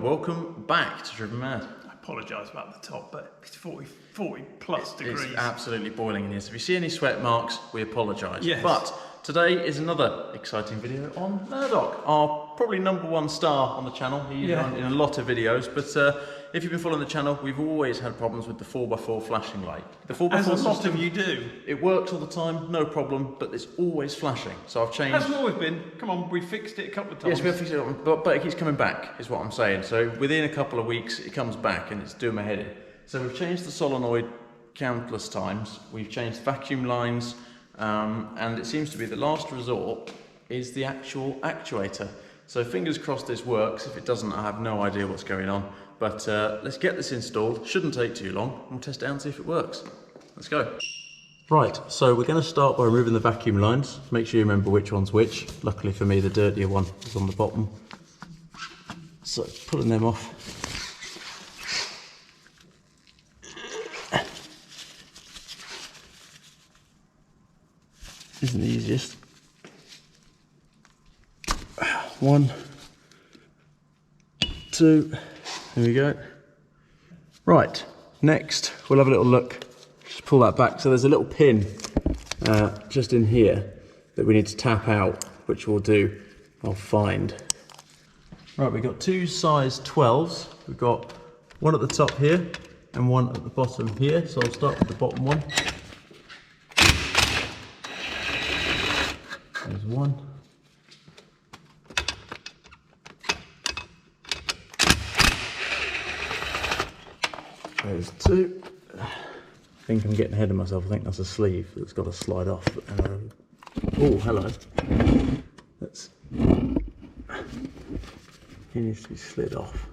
welcome back to Driven Mad. I apologise about the top, but it's 40 plus degrees. It's absolutely boiling in here, so if you see any sweat marks, we apologise. Yes. But today is another exciting video on Murdoch, our probably #1 star on the channel. He's in a lot of videos, but if you've been following the channel, we've always had problems with the 4x4 flashing light. The 4x4 As a lot system, of you do. It works all the time, no problem, but it's always flashing. So I've changed. Hasn't always been. Come on, we fixed it a couple of times. Yes, we have fixed it, but it keeps coming back, is what I'm saying. So within a couple of weeks, it comes back and it's doing my head in. So we've changed the solenoid countless times. We've changed vacuum lines, and it seems to be the last resort is the actual actuator. So fingers crossed this works. If it doesn't, I have no idea what's going on. But let's get this installed. Shouldn't take too long. We'll test it out and see if it works. Let's go. Right, so we're going to start by removing the vacuum lines. Make sure you remember which one's which. Luckily for me, the dirtier one is on the bottom. So pulling them off. Isn't the easiest. 1, 2, there we go. Right, next we'll have a little look. Just pull that back. So there's a little pin just in here that we need to tap out, which we'll do. I'll find. Right, we've got two size 12s. We've got one at the top here and one at the bottom here. So I'll start with the bottom one. There's one. There's two. I think I'm getting ahead of myself. I think that's a sleeve that's got to slide off. Oh, hello. He needs to be slid off.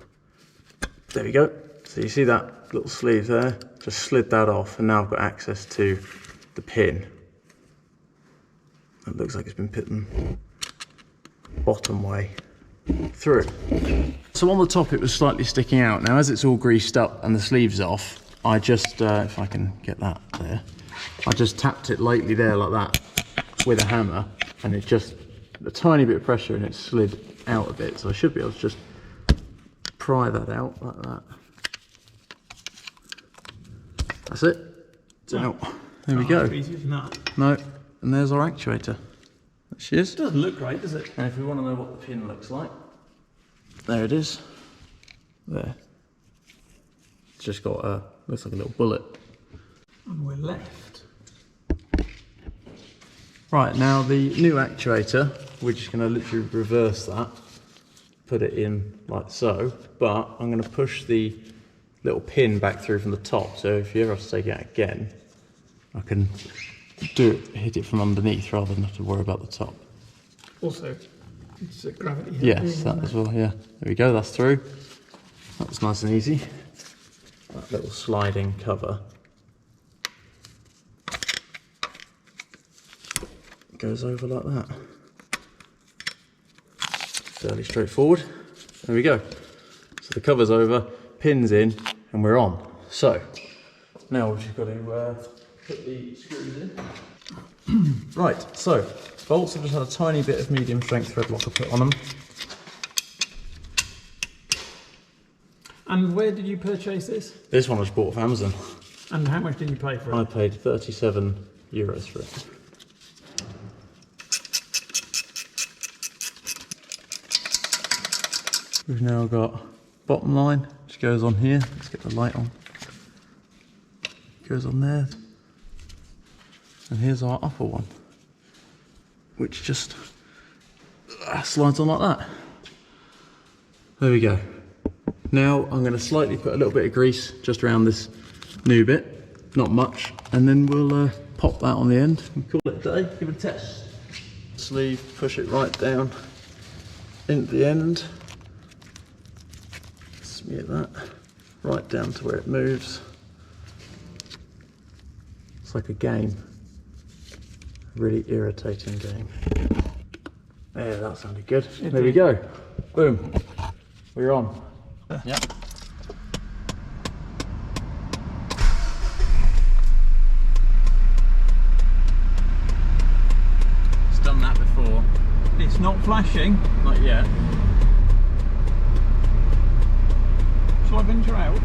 There we go. So you see that little sleeve there? Just slid that off, and now I've got access to the pin. It looks like it's been pitting bottom way through. So on the top it was slightly sticking out. Now as it's all greased up and the sleeve's off, I just, if I can get that there, I just tapped it lightly there like that with a hammer, and it just, a tiny bit of pressure and it slid out a bit. So I should be able to just pry that out like that. That's it. It's out. There we go. Easy as that. No, and there's our actuator. There she is. It doesn't look great, does it? And if we want to know what the pin looks like, there it is. There. It's just got a, looks like a little bullet. And we're left. Right, now the new actuator, we're just going to literally reverse that, put it in like so, but I'm going to push the little pin back through from the top, so if you ever have to take it out again, I can hit it from underneath rather than have to worry about the top. Also, it's a gravity. Yes, that as well, yeah. There we go, that's through. That was nice and easy. That little sliding cover goes over like that. Fairly straightforward. There we go. So the cover's over, pin's in, and we're on. So, now we've just got to put the screws in. Right, so bolts have just had a tiny bit of medium strength thread locker put on them. And where did you purchase this? This one I just bought off Amazon. And how much did you pay for it? I paid €37 for it. We've now got bottom line, which goes on here. Let's get the light on. Goes on there. And here's our upper one, which just slides on like that. There we go. Now I'm going to slightly put a little bit of grease just around this new bit, not much, and then we'll pop that on the end and call it a day, give it a test. Sleeve, push it right down into the end, smear that right down to where it moves. It's like a game. Really irritating game. Yeah, that sounded good. There we go. Boom. We're on. Yep. It's done that before. It's not flashing. Not yet. Avenger out.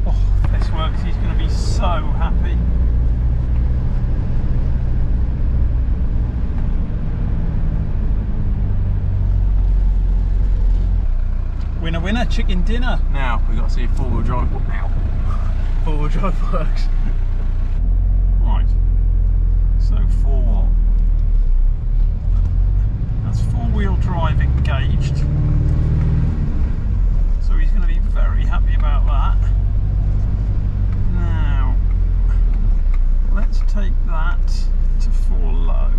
Oh, if this works, he's going to be so happy. Winner, winner, chicken dinner. Now we've got to see if four-wheel drive. Now four-wheel drive works. Right. So that's four-wheel drive engaged. So he's going to be very happy about that. Now let's take that to 4 low.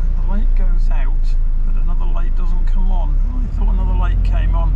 And the light goes out, but another light doesn't come on. I thought another light came on.